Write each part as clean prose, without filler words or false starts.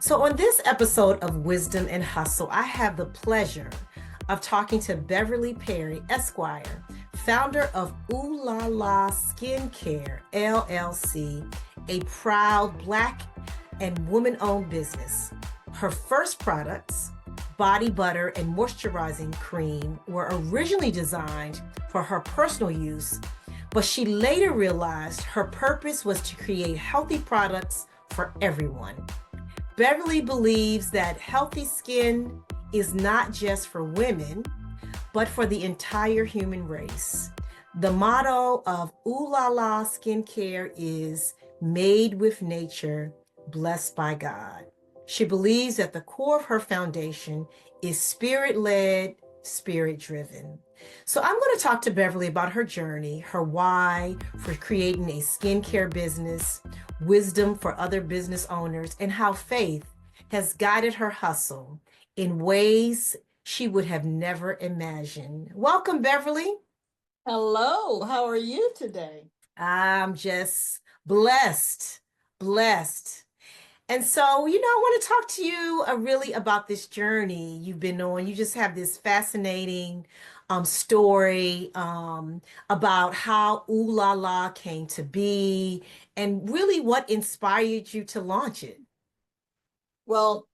So, on this episode of Wisdom and Hustle, I have the pleasure of talking to Beverly Perry, Esquire, founder of Oohlalaskincare, LLC, a proud Black and woman owned business. Her first products, body butter and moisturizing cream, were originally designed for her personal use, but she later realized her purpose was to create healthy products for everyone. Beverly believes that healthy skin is not just for women, but for the entire human race. The motto of Ooh La La Skincare is made with nature, blessed by God. She believes that the core of her foundation is spirit-led, spirit-driven. So I'm going to talk to Beverly about her journey, her why for creating a skincare business, wisdom for other business owners, and how faith has guided her hustle in ways she would have never imagined. Welcome, Beverly. Hello, how are you today? I'm just blessed, blessed. And so, I want to talk to you really about this journey you've been on. You just have this fascinating story about how Ooh La La came to be and really what inspired you to launch it. Well,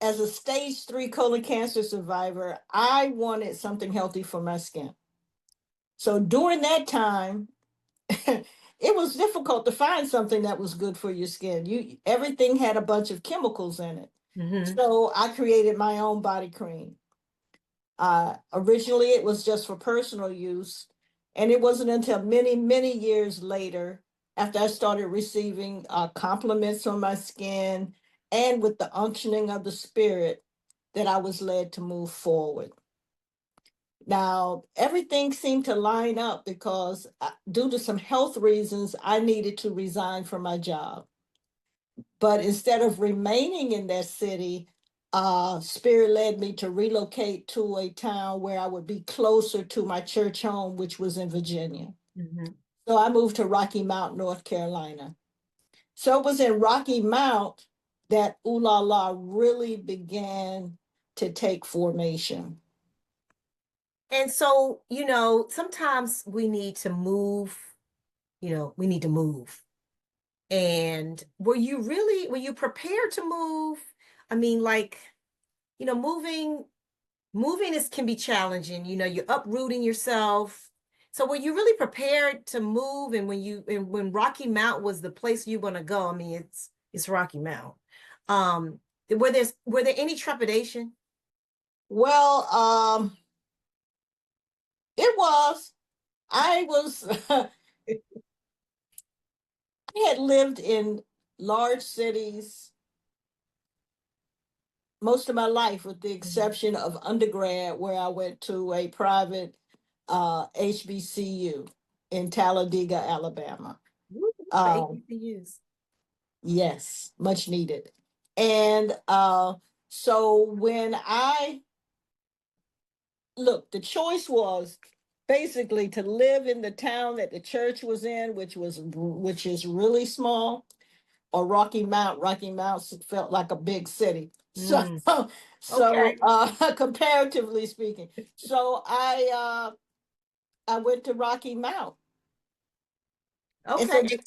as a stage 3 colon cancer survivor, I wanted something healthy for my skin. So during that time, it was difficult to find something that was good for your skin. Everything had a bunch of chemicals in it. Mm-hmm. So I created my own body cream. Originally, it was just for personal use. And it wasn't until many, many years later, after I started receiving compliments on my skin and with the unctioning of the spirit, that I was led to move forward. Now, everything seemed to line up because, due to some health reasons, I needed to resign from my job. But instead of remaining in that city, Spirit led me to relocate to a town where I would be closer to my church home, which was in Virginia. Mm-hmm. So I moved to Rocky Mount, North Carolina. So it was in Rocky Mount that Ooh La La really began to take formation. And so, sometimes we need to move, we need to move. And were you prepared to move? I mean, like, moving is can be challenging. You're uprooting yourself. So were you really prepared to move? And when Rocky Mount was the place you want to go, I mean, it's Rocky Mount. Um, were there any trepidation? Well, it was. I was, I had lived in large cities most of my life, with the Mhm. exception of undergrad, where I went to a private HBCU in Talladega, Alabama. Woo, the Um, HBCUs. yes, much needed. And so when I look, the choice was basically to live in the town that the church was in, which is really small, or Rocky Mount. Rocky Mount felt like a big city. So, Mm, so okay. comparatively speaking, so I went to Rocky Mount, and so Okay.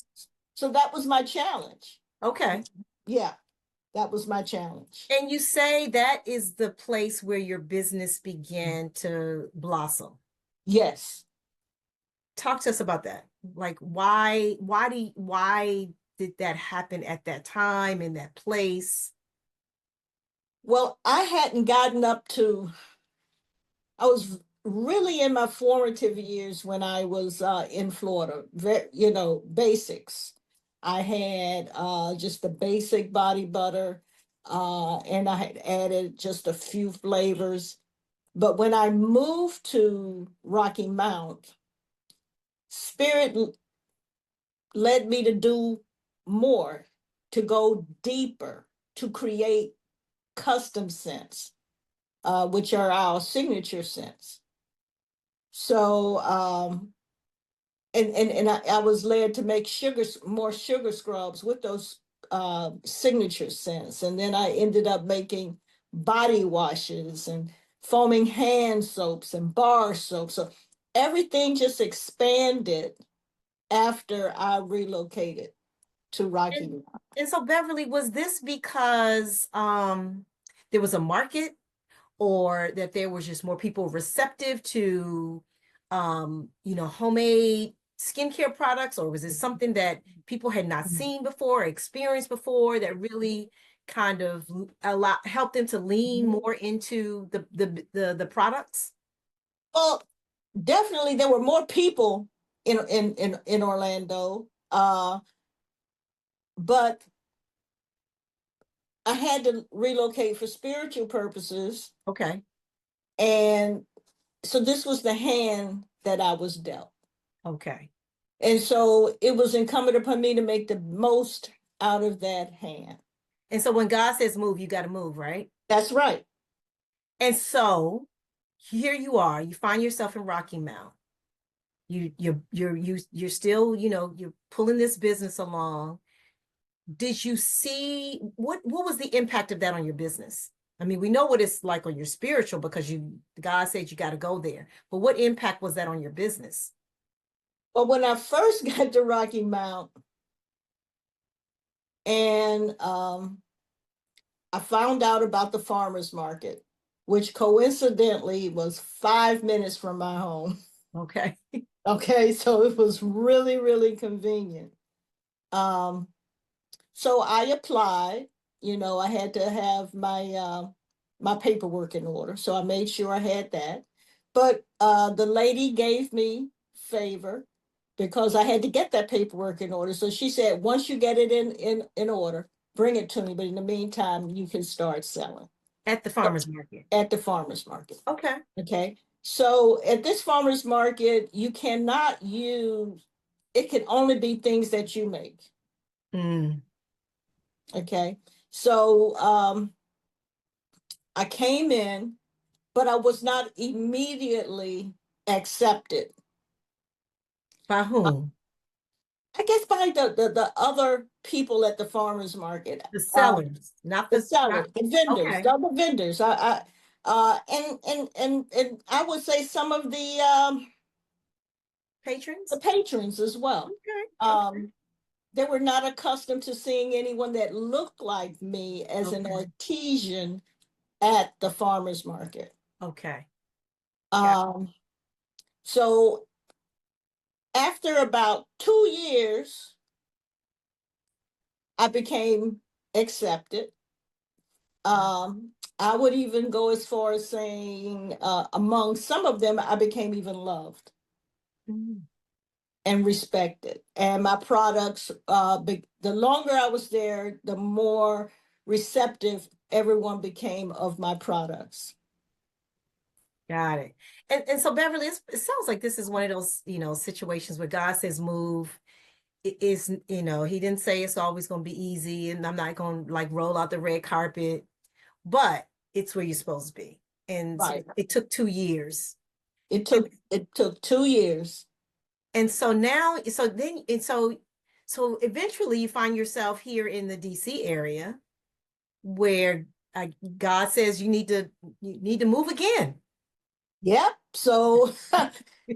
so that was my challenge. Okay. Yeah, that was my challenge. And you say that is the place where your business began to blossom. Yes. Talk to us about that. Like why did that happen at that time in that place? Well, I hadn't gotten up to. I was really in my formative years when I was in Florida. Basics. I had just the basic body butter, and I had added just a few flavors. But when I moved to Rocky Mount, Spirit led me to do more, to go deeper, to create custom scents, which are our signature scents. So and I was led to make more sugar scrubs with those signature scents. And then I ended up making body washes and foaming hand soaps and bar soaps. So everything just expanded after I relocated to Rocky And, Mount. and so Beverly, was this because there was a market, or that there was just more people receptive to homemade skincare products, or was it something that people had not seen before, experienced before, that really kind of helped them to lean more into the products? Well, definitely there were more people in Orlando, but I had to relocate for spiritual purposes, Okay. and so this was the hand that I was dealt. Okay. And so it was incumbent upon me to make the most out of that hand. And so when God says move, you got to move, right? That's right. And so here you are, you find yourself in Rocky Mount. You're still, you're pulling this business along. Did you see what was the impact of that on your business? I mean, we know what it's like on your spiritual, because God said you got to go there. But what impact was that on your business? But when I first got to Rocky Mount, and I found out about the farmers market, which coincidentally was 5 minutes from my home. Okay. Okay, so it was really, really convenient. Um, so I applied. I had to have my paperwork in order, so I made sure I had that. But the lady gave me favor because I had to get that paperwork in order. So she said, once you get it in order, bring it to me. But in the meantime, you can start selling At the farmers market. at the farmers market. Okay. Okay. So at this farmers market, you cannot use, it can only be things that you make. Mm. Okay. So I came in, but I was not immediately accepted. By whom? I guess by the other people at the farmers market, The sellers, not the the not. sellers, the vendors, Okay. the other vendors. And I would say some of the Patrons? patrons as well. Okay. Okay. Um, they were not accustomed to seeing anyone that looked like me as an Okay. artesian at the farmers market. Okay. Got Um, so after about 2 years, I became accepted. I would even go as far as saying, among some of them, I became even loved mm, and respected. And my products, the longer I was there, the more receptive everyone became of my products. got it. And so Beverly, it sounds like this is one of those, situations where God says move. It is, he didn't say it's always going to be easy, and I'm not going to like roll out the red carpet, but it's where you're supposed to be. And Right. it took 2 years. It And took it took 2 years. and so now, so eventually you find yourself here in the DC area, where God says you need to move again. Yep. So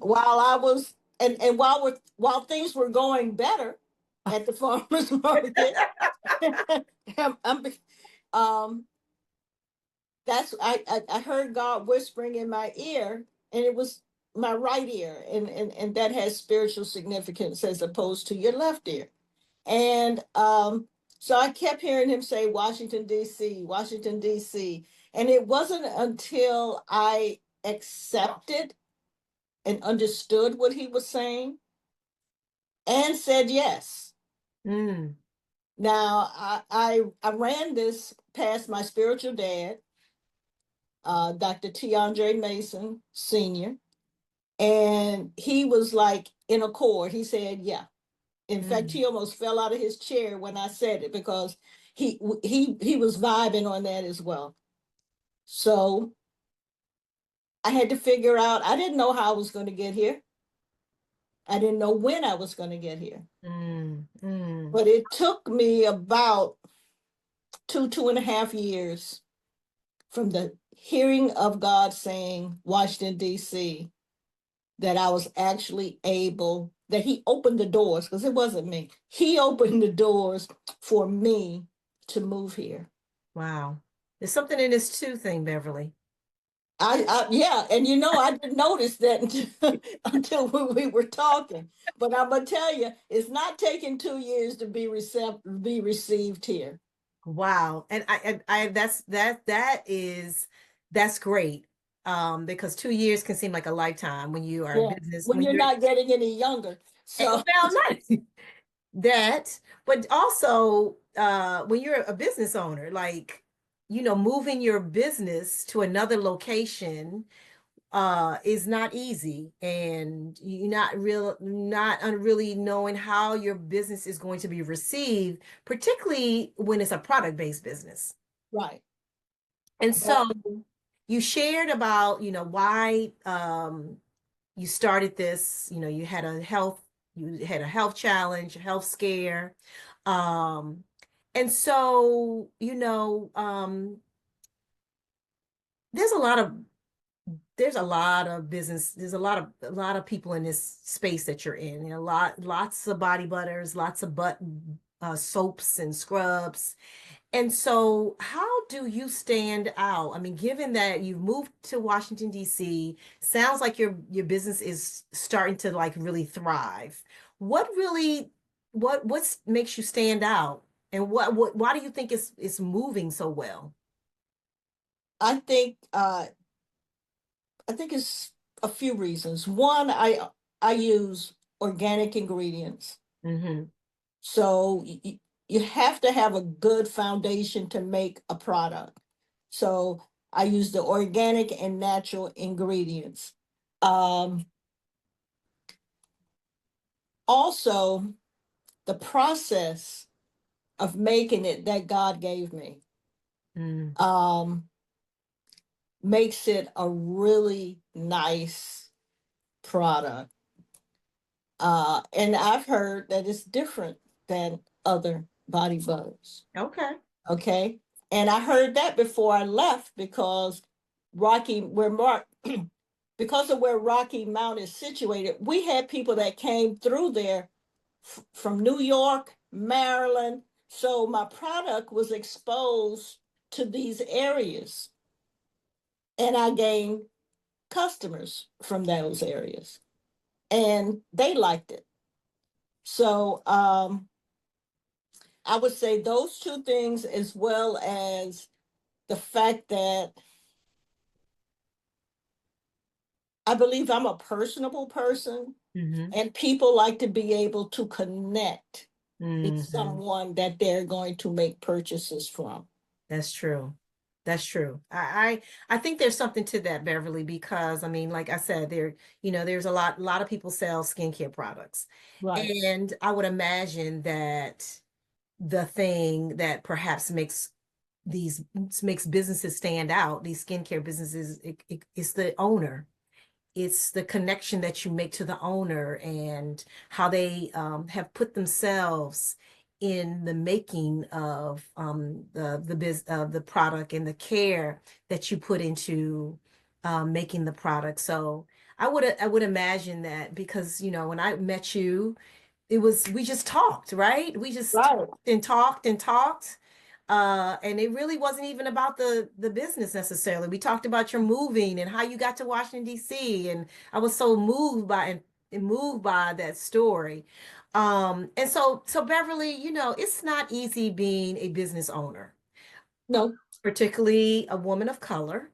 while I was and while things were going better at the farmers market, I'm, um, I heard God whispering in my ear, and it was my right ear, and that has spiritual significance as opposed to your left ear. And so I kept hearing him say Washington D.C., Washington D.C., and it wasn't until I accepted and understood what he was saying and said yes. Mm, Now I ran this past my spiritual dad, Dr. T. Andre Mason Sr., and he was like in accord. He said, "Yeah." In fact, mm. he almost fell out of his chair when I said it because he was vibing on that as well. So I had to figure out. I didn't know how I was going to get here. I didn't know when I was going to get here. Mm, mm. But it took me about 2.5 years from the hearing of God saying, Washington, D.C., that I was actually able, that He opened the doors, because it wasn't me. He opened the doors for me to move here. Wow. There's something in this too thing, Beverly. Yeah, and you know, I didn't notice that until we were talking. But I'm gonna tell you, it's not taking 2 years to be received here. Wow. And that's great. Because 2 years can seem like a lifetime when you are a Yeah, business, when when you're you're, not getting any younger. So well, not that, but also when you're a business owner, like, moving your business to another location is not easy, and you're not really knowing how your business is going to be received, particularly when it's a product-based business. right. And But so you shared about, why you started this, you had a health challenge, a health scare. Um, and so, there's a lot of business, there's a lot of people in this space that you're in. Lots of body butters, lots of butt soaps and scrubs. And so, how do you stand out? I mean, given that you've moved to Washington, D.C., sounds like your business is starting to like really thrive. What really, what makes you stand out? And why do you think it's moving so well? I think uh, I think it's a few reasons. One, I use organic ingredients, Mm-hmm. so you have to have a good foundation to make a product. So I use the organic and natural ingredients. Um, Also, the process of making it that God gave me Mm, um, makes it a really nice product. And I've heard that it's different than other body butters. okay. Okay. And I heard that before I left because Rocky, where Mark, because of where Rocky Mount is situated, we had people that came through there from New York, Maryland. So my product was exposed to these areas and I gained customers from those areas and they liked it. So I would say those two things, as well as the fact that I believe I'm a personable person Mm-hmm. and people like to be able to connect with Mm-hmm. someone that they're going to make purchases from. That's true. That's true. I think there's something to that, Beverly, because I mean, like I said, there's a lot of people sell skincare products. Right. And I would imagine that the thing that perhaps makes businesses stand out, these skincare businesses, it's the owner. It's the connection that you make to the owner and how they have put themselves in the making of the product and the care that you put into making the product. So I would imagine that because when I met you, we just talked, right? We just Right. talked and talked and talked. And it really wasn't even about the business necessarily. We talked about your moving and how you got to Washington, D.C. And I was so moved by that story. And so Beverly, it's not easy being a business owner, No. particularly a woman of color.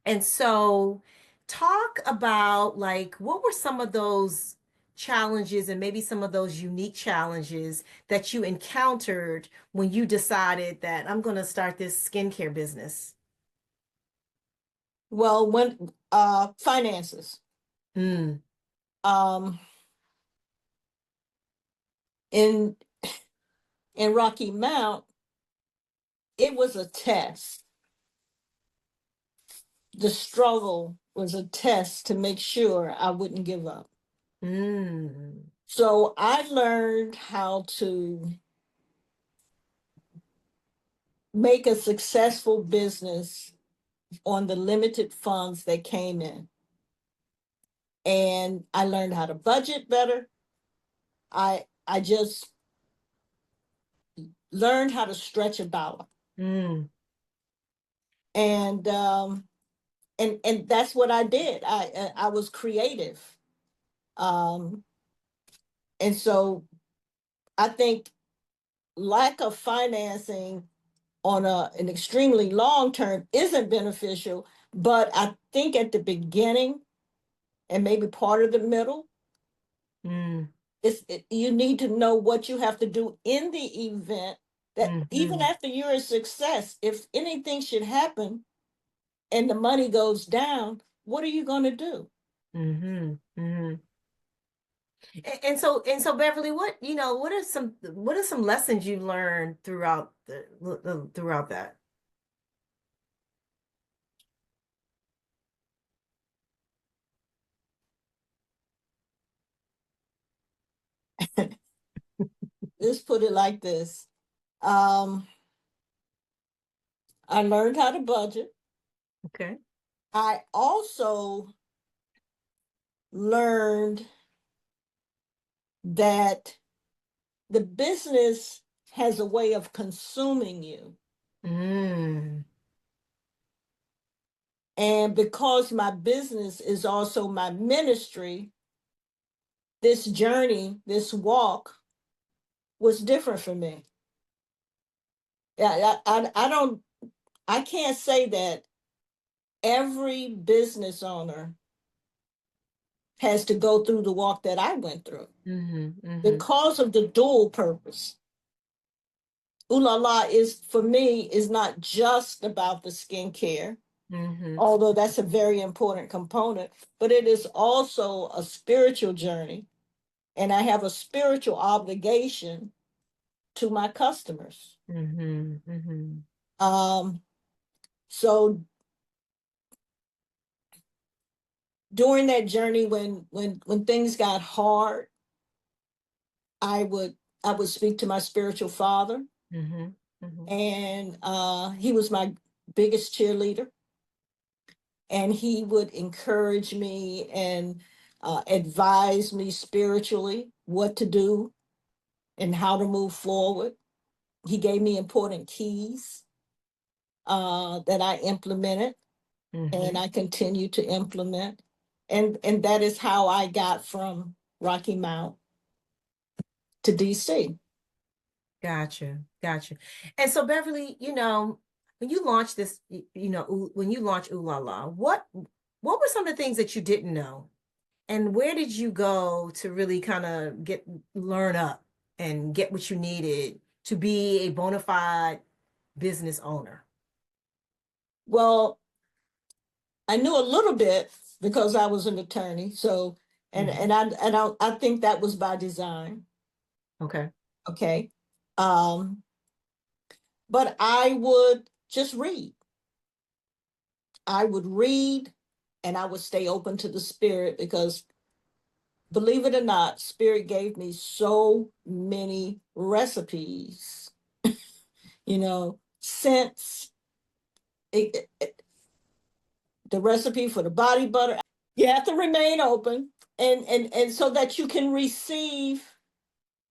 And so, talk about like what were some of those challenges and maybe some of those unique challenges that you encountered when you decided that I'm going to start this skincare business? Well, when finances. Mm, Um in in Rocky Mount, it was a test. The struggle was a test to make sure I wouldn't give up. Mm. So I learned how to make a successful business on the limited funds that came in. And I learned how to budget better. I just learned how to stretch a dollar. Mm. And and that's what I did. I was creative. Um and so I think lack of financing on an extremely long term isn't beneficial, but I think at the beginning and maybe part of the middle, Mm. you need to know what you have to do in the event that even Mm-hmm. after you're a success, if anything should happen and the money goes down, what are you going to do? Mm-hmm. Mm-hmm. And so Beverly, what are some lessons you learned throughout that? Let's put it like this. Um, I learned how to budget. Okay. I also learned that the business has a way of consuming you. Mm. And because my business is also my ministry, this journey, this walk was different for me. I don't, I can't say that every business owner has to go through the walk that I went through Mm-hmm. Mm-hmm. because of the dual purpose. Oohlala is for me is not just about the skincare, Mm-hmm. although that's a very important component, but it is also a spiritual journey. And I have a spiritual obligation to my customers. Mm-hmm. Mm-hmm. Um, so during that journey, when things got hard, I would I would speak to my spiritual father, Mm-hmm. Mm-hmm. and he was my biggest cheerleader, and he would encourage me and advise me spiritually what to do and how to move forward. He gave me important keys that I implemented and Mm-hmm. I continue to implement. And that is how I got from Rocky Mount to DC. Gotcha. Gotcha. And so Beverly, when you launched this, when you launched Ooh La La, what were some of the things that you didn't know? And where did you go to really kind of learn up and get what you needed to be a bona fide business owner? Well, I knew a little bit because I was an attorney. So Hmm. I think that was by design. Okay. Okay. Um, but I would just read. I would read and I would stay open to the spirit because believe it or not, spirit gave me so many recipes, since the recipe for the body butter, you have to remain open and so that you can receive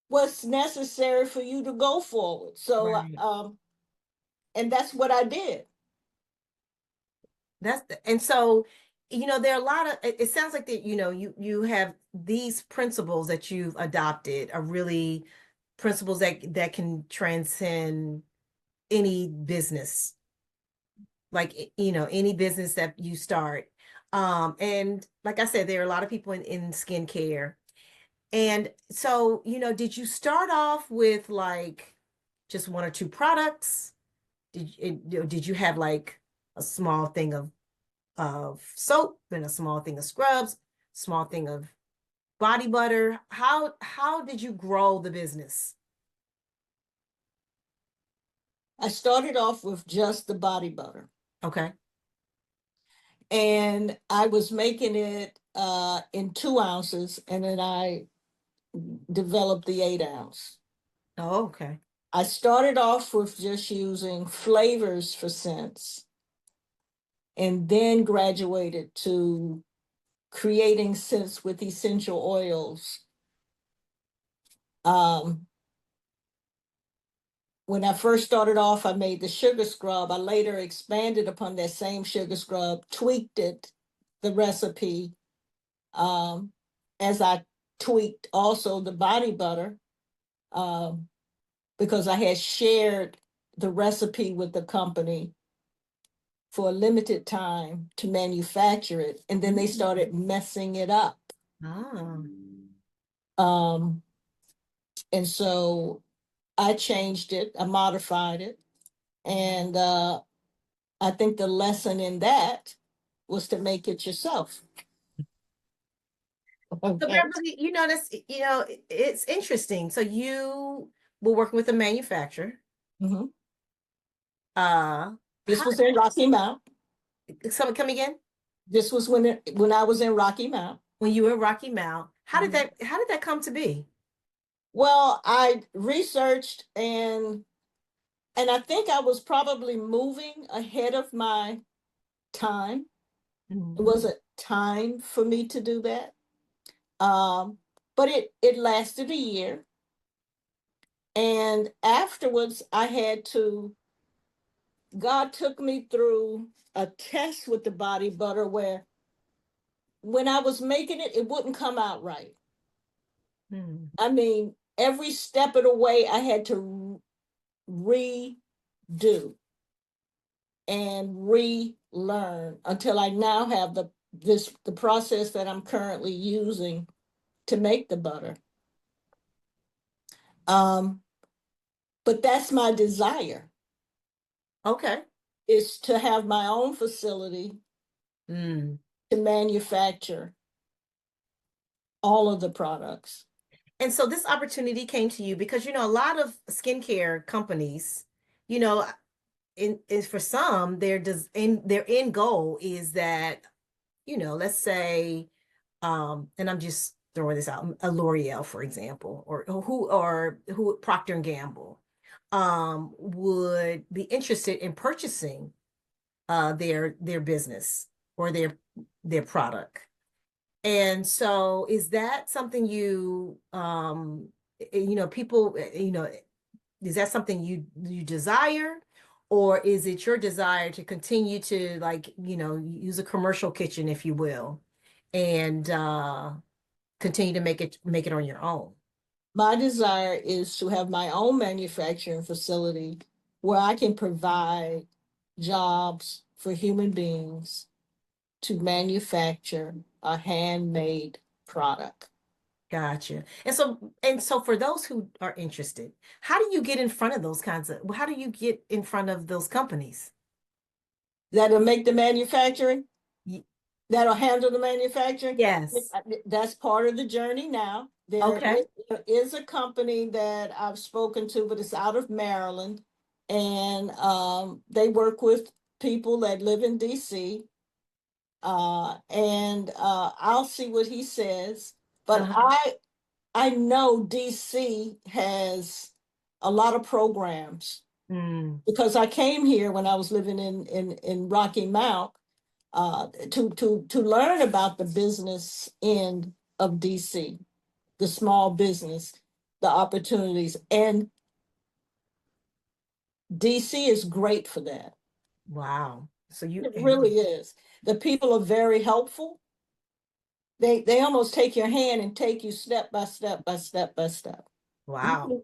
what's necessary for you to go forward. So Right. and that's what I did. And so, there are a lot of, it sounds like that, you have these principles that you've adopted are really principles that can transcend any business, like, any business that you start. And like I said, there are a lot of people in skincare. And so, did you start off with like just one or two products? Did you have like a small thing of soap and a small thing of scrubs, small thing of body butter? How did you grow the business? I started off with just the body butter. Okay. And I was making it in 2 ounces, and then I developed the 8 ounce. Oh, okay. I started off with just using flavors for scents and then graduated to creating scents with essential oils. Um, when I first started off, I made the sugar scrub. I later expanded upon that same sugar scrub, tweaked it, the recipe, um, as I tweaked also the body butter, um, because I had shared the recipe with the company for a limited time to manufacture it, and then they started messing it up. Ah, Um, and so I changed it, I modified it, and I think the lesson in that was to make it yourself. so Okay. Beverly, that's it's interesting. So you were working with a manufacturer. Mhm. This How was in Rocky Mount. someone come again? This was when I was in Rocky Mount. When you were in Rocky Mount, Mhm. how did that come to be? Well, I researched, and I think I was probably moving ahead of my time. It Mhm. wasn't time for me to do that. Um, but it lasted a year. And afterwards, God took me through a test with the body butter where when I was making it, it wouldn't come out right. Hmm. I mean, every step of the way, I had to redo and relearn until I now have the process that I'm currently using to make the butter. Um, but that's my desire, Okay. is to have my own facility Mm. to manufacture all of the products. And so this opportunity came to you because a lot of skincare companies, you know, in for some, their end goal is that, let's say, and I'm just throwing this out, a L'Oreal, for example, or who Procter and Gamble, would be interested in purchasing their business or their product. And so is that something people, is that something you desire, or is it your desire to continue to, like, use a commercial kitchen, if you will, and continue to make it on your own? My desire is to have my own manufacturing facility where I can provide jobs for human beings to manufacture a handmade product. Gotcha. And so for those who are interested, how do you get in front of how do you get in front of those companies? That'll make the manufacturing, Y- that'll handle the manufacturing. Yes. That's part of the journey now. Okay. There is a company that I've spoken to, but it's out of Maryland, and they work with people that live in DC. And I'll see what he says. But Uh-huh. I know DC has a lot of programs Mm, because I came here when I was living in Rocky Mount, to learn about the business end of DC, the small business, the opportunities, and DC is great for that. wow. So It really is. The people are very helpful. They almost take your hand and take you step by step by step by step. You wow.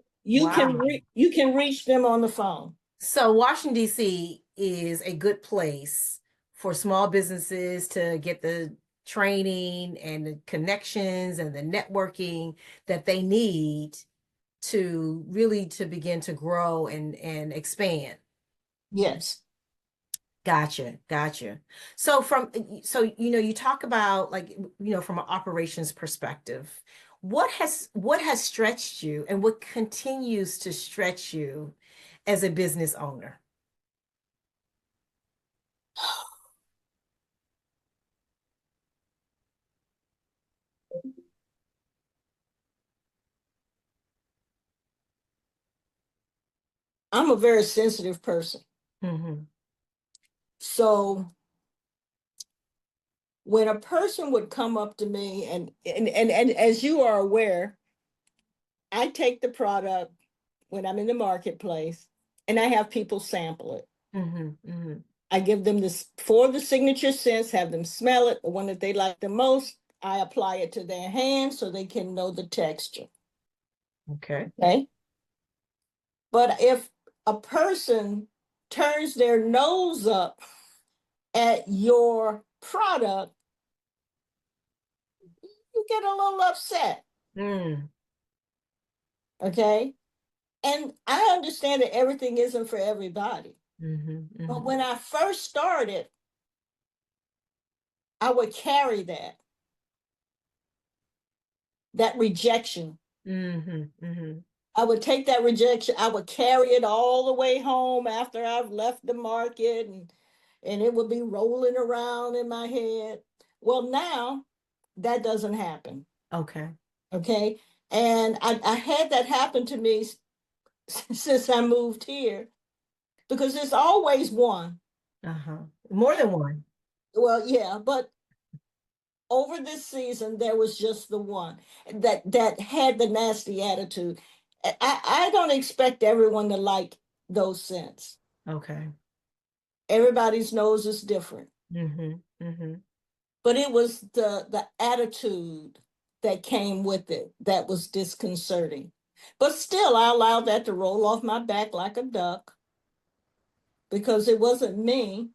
can Wow. you can reach them on the phone. So Washington, D.C. is a good place for small businesses to get the training and the connections and the networking that they need to really to begin to grow and expand. Yes. Gotcha, gotcha. So you talk about, like, from an operations perspective, what has stretched you and what continues to stretch you as a business owner? I'm a very sensitive person. Mm-hmm. So when a person would come up to me and as you are aware, I take the product when I'm in the marketplace and I have people sample it. Mm-hmm. Mm-hmm. I give them this for the signature scents, have them smell it, the one that they like the most. I apply it to their hands so they can know the texture. Okay. Okay. But if a person turns their nose up at your product, you get a little upset. Mm. Okay. And I understand that everything isn't for everybody. Mm-hmm. But Mm-hmm. when I first started, I would carry that rejection. Mm-hmm. Mm-hmm. I would take that rejection, I would carry it all the way home after I've left the market and it would be rolling around in my head. Well, now that doesn't happen. Okay. Okay. And I had that happen to me since I moved here because there's always one. Uh-huh. More than one. Well, yeah, but over this season there was just the one that had the nasty attitude. I don't expect everyone to like those scents. Okay. Everybody's nose is different, Mm-hmm. Mm-hmm. but it was the attitude that came with it that was disconcerting. But still, I allowed that to roll off my back like a duck because it wasn't me.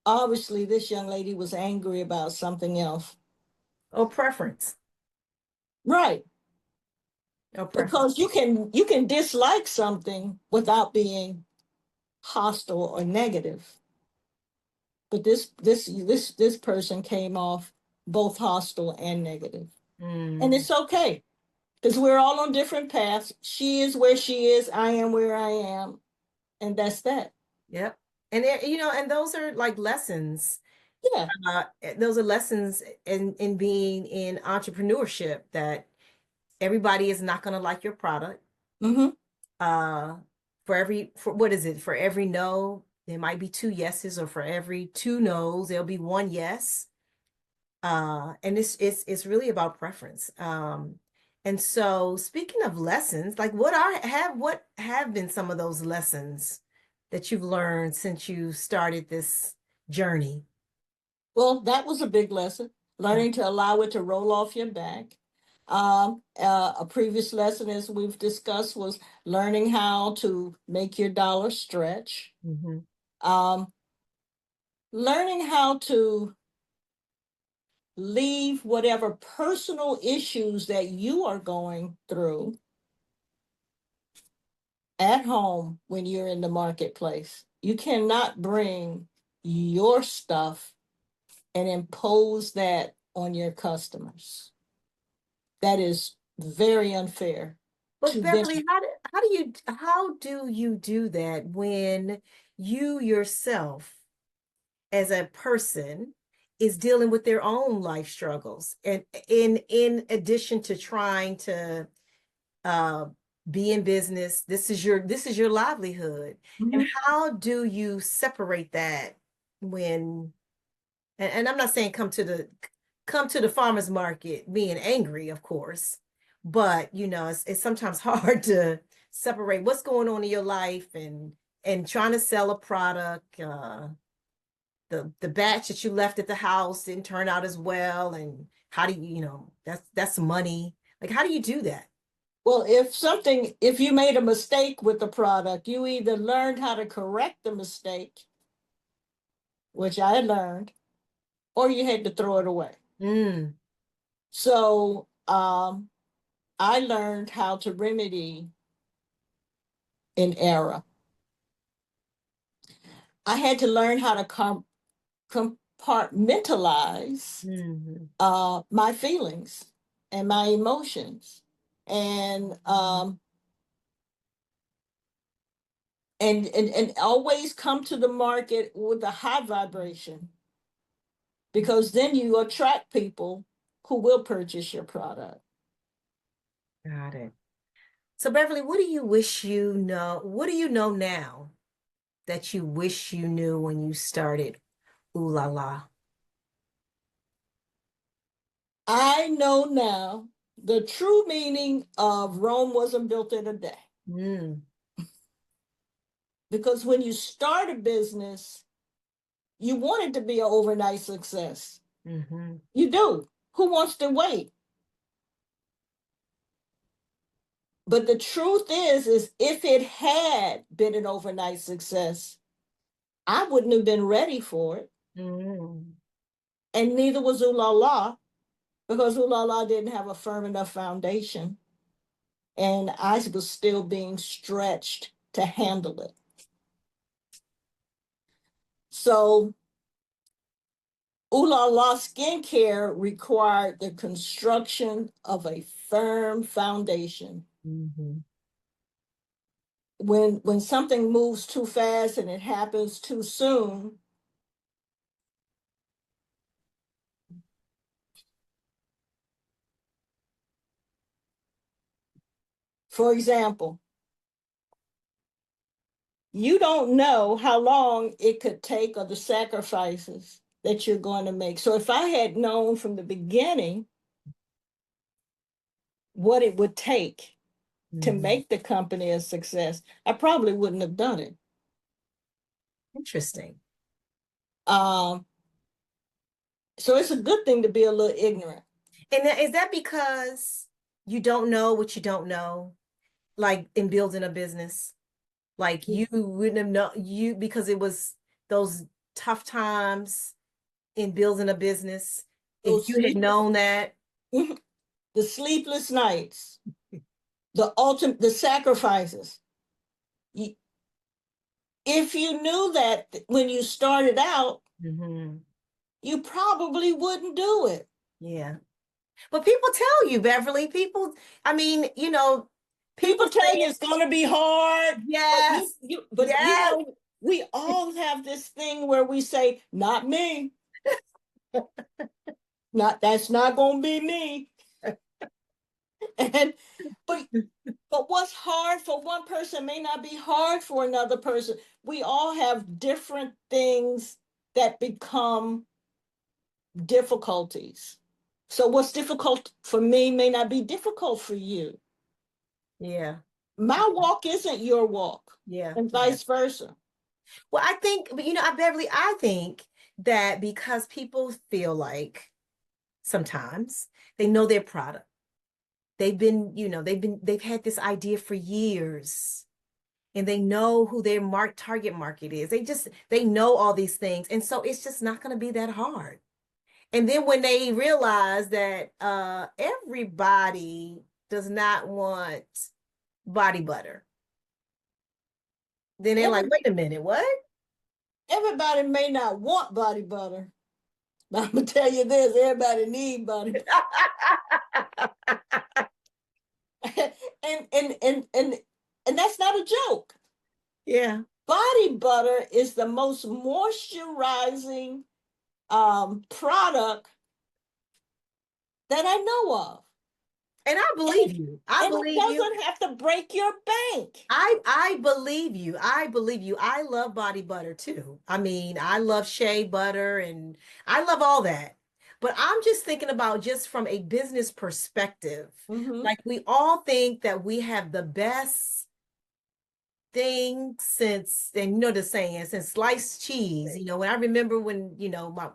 Obviously, this young lady was angry about something else. Or preference. Right. Or preference. Because you can dislike something without being hostile or negative. But this person came off both hostile and negative. And Mm. it's okay because we're all on different paths. She is where she is, I am where I am, and that's that. Yep. And and those are like lessons. Yeah. Those are lessons in being in entrepreneurship that everybody is not going to like your product. Mm-hmm. Uh, for what is it? For every no, there might be two yeses, or for every two no's, there'll be one yes. And it's really about preference. And so speaking of lessons, like what have been some of those lessons that you've learned since you started this journey? Well, that was a big lesson, learning to allow it to roll off your back. A previous lesson, as we've discussed, was learning how to make your dollar stretch. Mm-hmm. Um, learning how to leave whatever personal issues that you are going through at home when you're in the marketplace. You cannot bring your stuff and impose that on your customers. That is very unfair But to them. Beverly, how do you do that when you yourself as a person is dealing with their own life struggles, and in addition to trying to uh be in business, this is your livelihood. And Mhm. how do you separate that when and I'm not saying come to the farmer's market being angry, of course, but it's sometimes hard to separate what's going on in your life and trying to sell a product. The batch that you left at the house didn't turn out as well, and how do that's money. Like, how do you do that? Well, if you made a mistake with the product, you either learned how to correct the mistake, which I learned, or you had to throw it away. Mm. So I learned how to remedy an error. I had to learn how to compartmentalize Hmm. my feelings and my emotions, and and always come to the market with a high vibration because then you attract people who will purchase your product. Got it. So, Beverly, what do you wish you know? What do you know now that you wish you knew when you started Ooh La La? I know now the true meaning of Rome wasn't built in a day. Mm, Because when you start a business, you want it to be an overnight success. hmm You do. Who wants to wait? But the truth is if it had been an overnight success, I wouldn't have been ready for it. mm. And neither was Ooh La La, because Ooh La La didn't have a firm enough foundation. And I was still being stretched to handle it. So Oohlalaskincare required the construction of a firm foundation. hmm When something moves too fast and it happens too soon, for example, you don't know how long it could take or the sacrifices that you're going to make. So if I had known from the beginning what it would take to hmm make the company a success, I probably wouldn't have done it. Interesting. Um, so it's a good thing to be a little ignorant. And is that because you don't know what you don't know, like in building a business? Like you wouldn't have known you because it was those tough times in building a business. If Those you had sleepless, known that, the sleepless nights, the sacrifices. If you knew that when you started out, hmm you probably wouldn't do it. yeah. But people tell you, Beverly, people, I mean, people People tell you say, it's going to be hard, but yes, you yes, know, we all have this thing where we say, "Not me, not that's not going to be me." And but what's hard for one person may not be hard for another person. We all have different things that become difficulties. So what's difficult for me may not be difficult for you. yeah, My walk isn't your walk, yeah, and yeah. vice versa. Well, I think, but Beverly, I think that because people feel like sometimes they know their product. They've had this idea for years and they know who their target market is. They know all these things. And so it's just not going to be that hard. And then when they realize that everybody does not want body butter, then they're like, Every, wait a minute, what? everybody may not want body butter, but I'm gonna tell you this: everybody need body butter. and, and and and and that's not a joke. Yeah. Body butter is the most moisturizing product that I know of. And I And believe you. I and it believe you. doesn't have to break your bank. I believe you. I believe you. I love body butter too. I mean, I love shea butter and I love all that. But I'm just thinking about just from a business perspective. Mm-hmm. Like we all think that we have the best thing since, and the saying, since sliced cheese. When I remember when,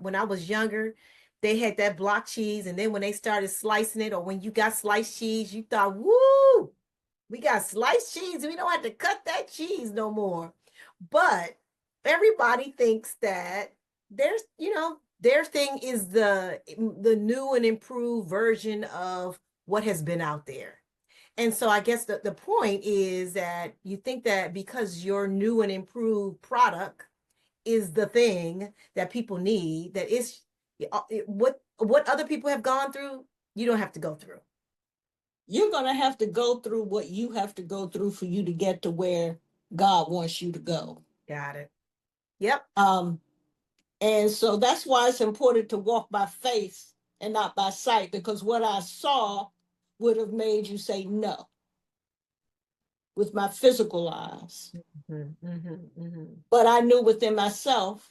when I was younger, they had that block cheese, and then when they started slicing it, or when you got sliced cheese, you thought, woo, we got sliced cheese. We don't have to cut that cheese no more. But everybody thinks that their thing is the new and improved version of what has been out there. And so I guess the point is that you think that because your new and improved product is the thing that people need, that what other people have gone through, you don't have to go through. You're going to have to go through what you have to go through for you to get to where God wants you to go. Got it. Yep. Um, and so that's why it's important to walk by faith and not by sight, because what I saw would have made you say no. with my physical eyes. Mm-hmm, mm-hmm, mm-hmm. But I knew within myself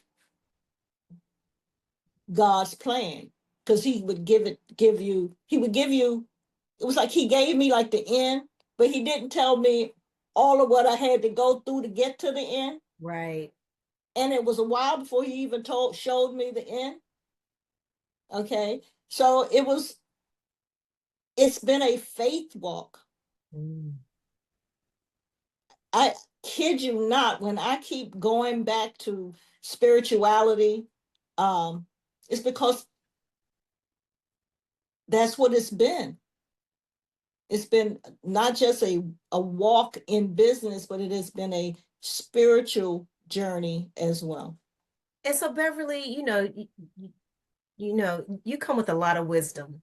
God's plan, because he would give you, it was like he gave me like the end, but he didn't tell me all of what I had to go through to get to the end. Right. And it was a while before he even showed me the end. Okay. So it's been a faith walk. Mm. I kid you not, when I keep going back to spirituality, um, it's because that's what it's been. It's been not just a walk in business, but it has been a spiritual journey as well. And so, Beverly, you come with a lot of wisdom.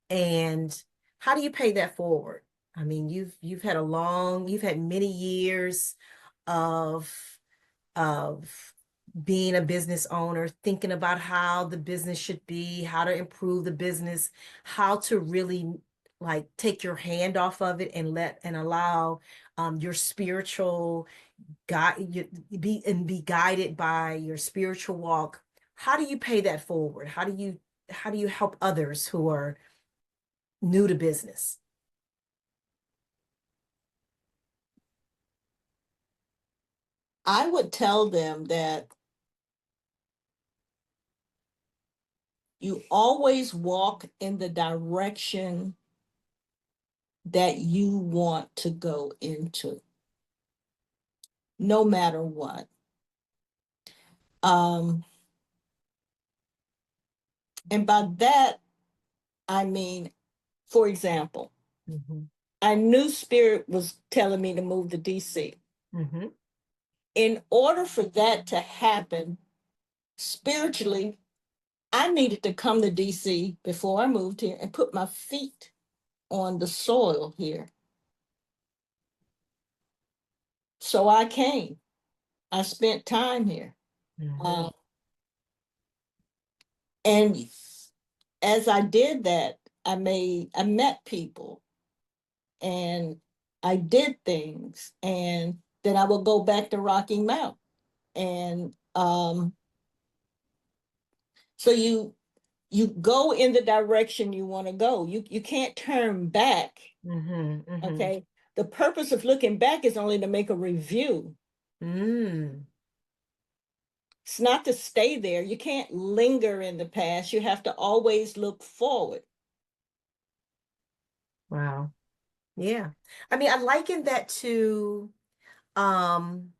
And how do you pay that forward? I mean, you've had many years of of being a business owner, thinking about how the business should be, how to improve the business, how to really like take your hand off of it and allow your spiritual guide you be guided by your spiritual walk. How do you pay that forward? How do you help others who are new to business? I would tell them that you always walk in the direction that you want to go into, no matter what. Um, and by that, I mean, for example, Mm-hmm. I knew Spirit was telling me to move to DC. Mm-hmm. In order for that to happen spiritually, I needed to come to DC before I moved here and put my feet on the soil here. So I came. I spent time here. Mm-hmm. Uh, and as I did that, I met people and I did things, and then I would go back to Rocky Mount. And so you go in the direction you want to go. You can't turn back. Mm-hmm. Mm-hmm. Okay. The purpose of looking back is only to make a review. Mm. It's not to stay there. You can't linger in the past. You have to always look forward. Wow. Yeah. I mean, I liken that to um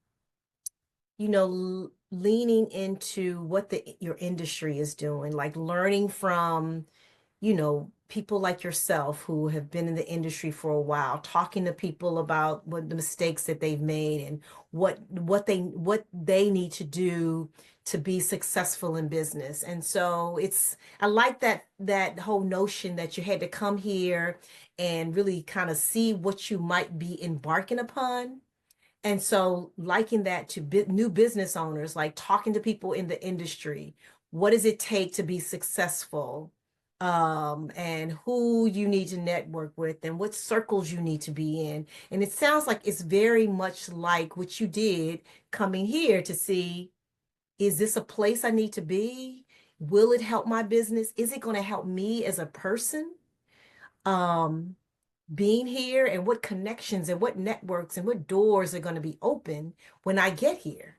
leaning into what your industry is doing, like learning from, people like yourself who have been in the industry for a while, talking to people about what the mistakes that they've made and what they need to do to be successful in business. And so I like that whole notion that you had to come here and really kind of see what you might be embarking upon. And so, liking that to new business owners, like talking to people in the industry, what does it take to be successful? And who you need to network with, and what circles you need to be in. And it sounds like it's very much like what you did coming here to see, is this a place I need to be? Will it help my business? Is it going to help me as a person? Um, being here, and what connections and what networks and what doors are going to be open when I get here.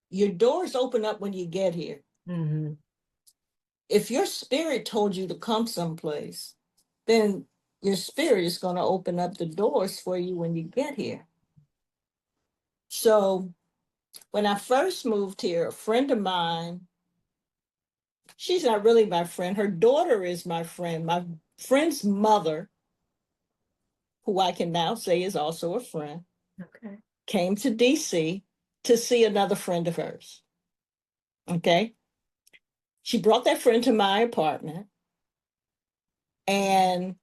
Your doors open up when you get here. Mm-hmm. If your spirit told you to come someplace, then your spirit is going to open up the doors for you when you get here. So when I first moved here, a friend of mine, she's not really my friend, her daughter is my friend. My friend's mother, who I can now say is also a friend, Okay. came to DC to see another friend of hers. Okay. She brought that friend to my apartment and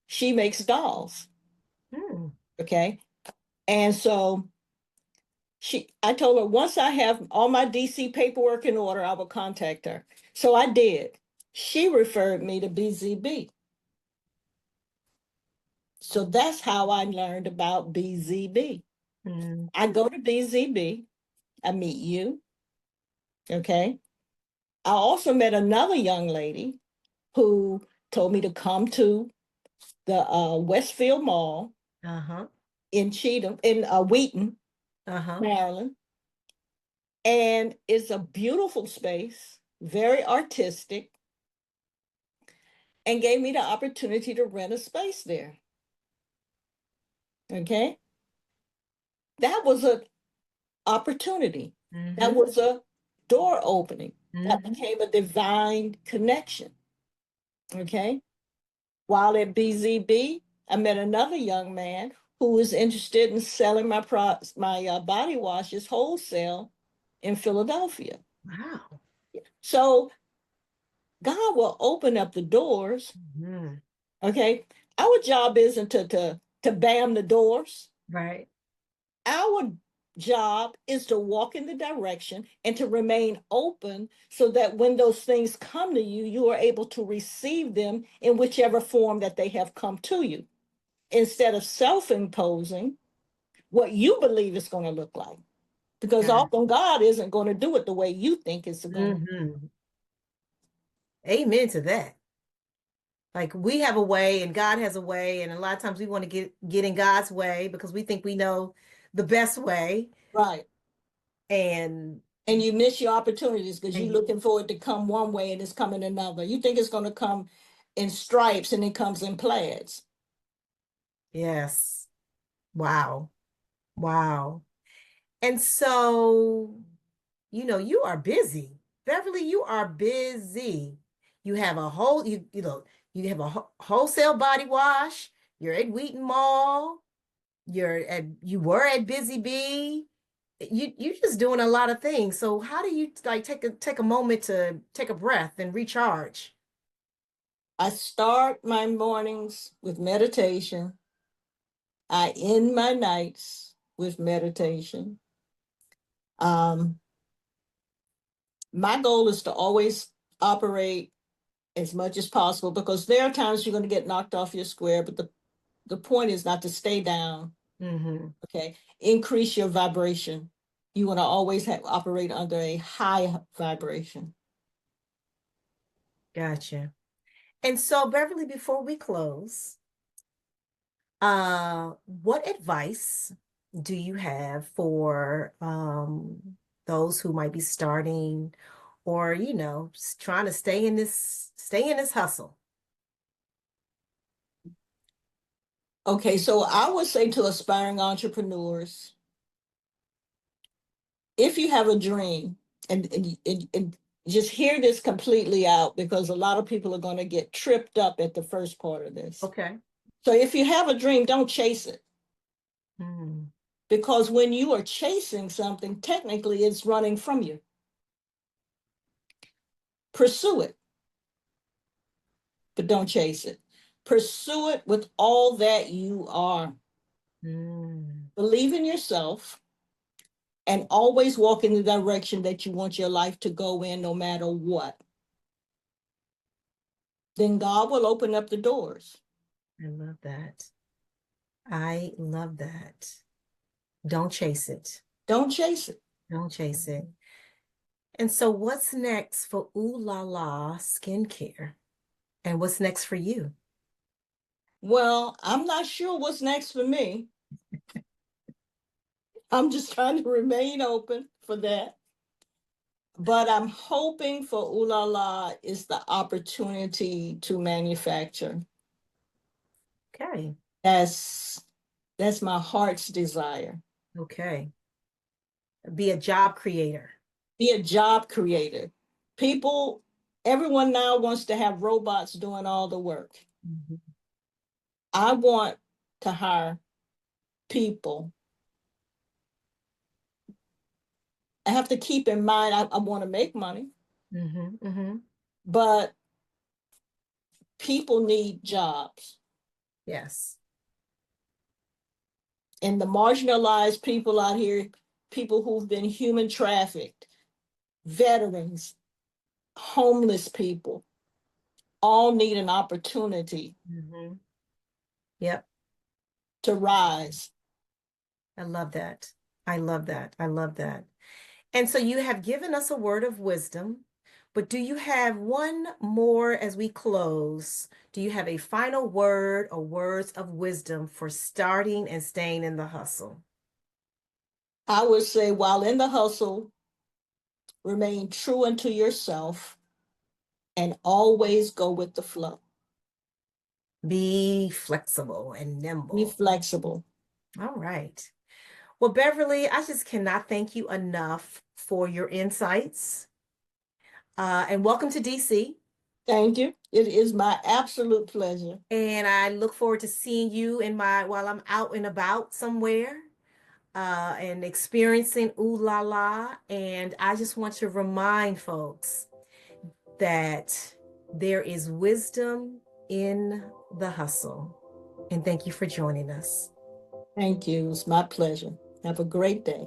she makes dolls. Mm. Okay. And so I told her once I have all my DC paperwork in order, I will contact her. So I did. She referred me to BZB. So that's how I learned about BZB. Mm. I go to BZB, I meet you, okay? I also met another young lady who told me to come to the Westfield Mall Uh-huh. in Cheatham, in Wheaton, Uh-huh. Maryland. And it's a beautiful space, very artistic, and gave me the opportunity to rent a space there. Okay. That was an opportunity. That Mm-hmm. was a door opening. That Mm-hmm. became a divine connection. Okay. While at BZB, I met another young man who was interested in selling my body washes wholesale in Philadelphia. Wow. So God will open up the doors. Mm-hmm. Okay. Our job isn't to bam the doors. Right. Our job is to walk in the direction and to remain open so that when those things come to you, you are able to receive them in whichever form that they have come to you, instead of self-imposing what you believe it's going to look like. Because Got it. often God isn't going to do it the way you think it's going to. Mm-hmm. Amen to that. Like we have a way and God has a way, and a lot of times we want to get in God's way because we think we know the best way. Right. And And you miss your opportunities because you're and looking for it to come one way and it's coming another. You think it's going to come in stripes and it comes in plaids. yes. Wow. Wow. And so, you are busy. Beverly, you are busy. You have a whole, you have a wholesale body wash. You're at Wheaton Mall. You were at Busy Bee. You're just doing a lot of things. So how do you like take a moment to take a breath and recharge? I start my mornings with meditation. I end my nights with meditation. Um, my goal is to always operate as much as possible because there are times you're going to get knocked off your square, but the point is not to stay down. Mm-hmm. Okay. Increase your vibration. You want to always operate under a high vibration. Gotcha. And so, Beverly, before we close, what advice do you have for those who might be starting or, trying to stay in this hustle? Okay. So I would say to aspiring entrepreneurs, if you have a dream, and just hear this completely out because a lot of people are going to get tripped up at the first part of this. Okay. So if you have a dream, don't chase it. Mm, Because when you are chasing something, technically it's running from you. Pursue it, but don't chase it. Pursue it with all that you are. mm, Believe in yourself and always walk in the direction that you want your life to go in, no matter what. Then God will open up the doors. I love that. I love that. Don't chase it. Don't chase it. Don't chase it. And so, what's next for Ooh La La Skincare? And what's next for you? Well, I'm not sure what's next for me. I'm just trying to remain open for that. But I'm hoping for Ooh La La is the opportunity to manufacture. Okay. That's that's my heart's desire. Okay. Be a job creator. Be a job creator. People, everyone now wants to have robots doing all the work. Mhm. I want to hire people. I have to keep in mind I want to make money, Mm-hmm. Mm-hmm. but people need jobs. Yes. And the marginalized people out here, people who've been human trafficked, veterans, homeless people, all need an opportunity. Mm-hmm. Yep. to rise. I love that. I love that. I love that. And so you have given us a word of wisdom, but do you have one more as we close? Do you have a final word or words of wisdom for starting and staying in the hustle? I would say, while in the hustle, remain true unto yourself and always go with the flow. Be flexible and Be nimble. flexible. All right. Well, Beverly, I just cannot thank you enough for your insights. And welcome to DC. Thank you. It is my absolute pleasure. And I look forward to seeing you in my while I'm out and about somewhere and experiencing Ooh La La. And I just want to remind folks that there is wisdom in the hustle. And thank you for joining us. Thank you. It's my pleasure. Have a great day.